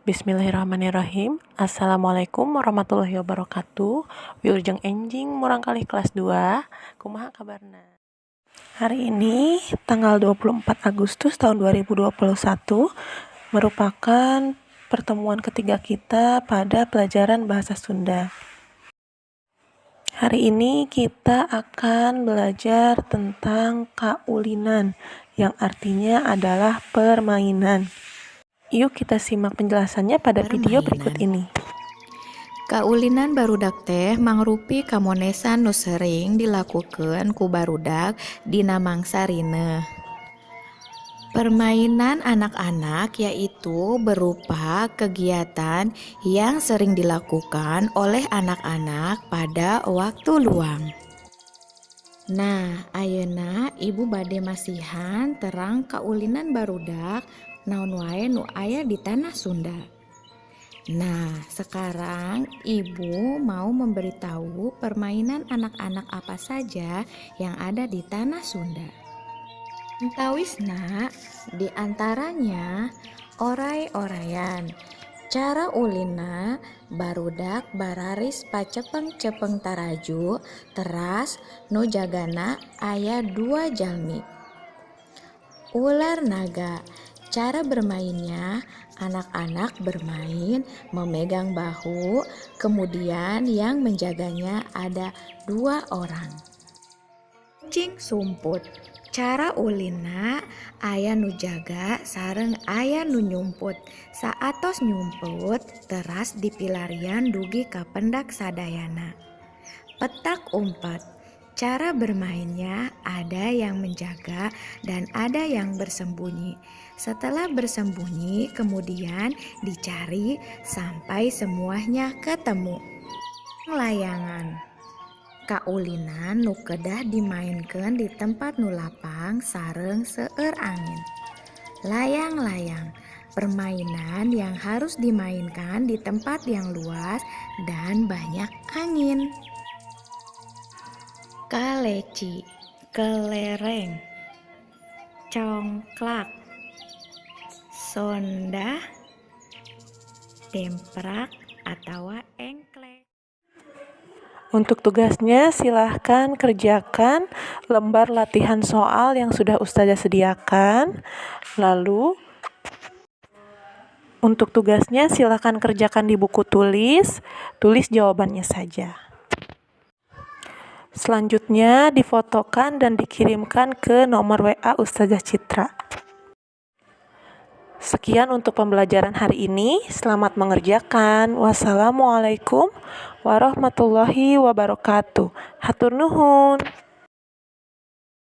Bismillahirrahmanirrahim. Assalamualaikum warahmatullahi wabarakatuh. Wilujeng enjing murang kali kelas 2. Kumaha kabarna? Hari ini tanggal 24 Agustus tahun 2021 merupakan pertemuan ketiga kita pada pelajaran bahasa Sunda. Hari ini kita akan belajar tentang kaulinan yang artinya adalah permainan. Yuk kita simak penjelasannya pada video berikut ini. Kaulinan barudak teh mangrupi kamonesan nu sering dilakukeun ku barudak dina mangsa rineuh. Permainan anak-anak yaitu berupa kegiatan yang sering dilakukan oleh anak-anak pada waktu luang. Nah, ayeuna ibu bade masihan terang kaulinan barudak naon wae nu aya di tanah Sunda. Nah, sekarang ibu mau memberitahu permainan anak-anak apa saja yang ada di tanah Sunda. Entawisna, di antaranya oray-orayan. Cara ulina barudak bararis pacepeng-cepeng taraju teras nu jagana aya 2 jalmi. Ular naga. Cara bermainnya, anak-anak bermain memegang bahu, kemudian yang menjaganya ada 2 orang. Kucing sumput. Cara ulina aya nu jaga sareng aya nu nyumput. Saatos nyumput teras dipilarian dugi ka pendak sadayana. Petak umpet. Cara bermainnya ada yang menjaga dan ada yang bersembunyi. Setelah bersembunyi kemudian dicari sampai semuanya ketemu. Layangan. Kaulinan nu kedah dimainkeun di tempat nu lapang sareng seueur angin. Layang-layang. Permainan yang harus dimainkan di tempat yang luas dan banyak angin. Kaleci, kelereng, congklak, sondah, demprak, atau engklek. Untuk tugasnya silahkan kerjakan lembar latihan soal yang sudah Ustazah sediakan. Lalu untuk tugasnya silahkan kerjakan di buku tulis jawabannya saja. Selanjutnya difotokan dan dikirimkan ke nomor WA Ustazah Citra. Sekian untuk pembelajaran hari ini. Selamat mengerjakan. Wassalamualaikum warahmatullahi wabarakatuh. Hatur nuhun.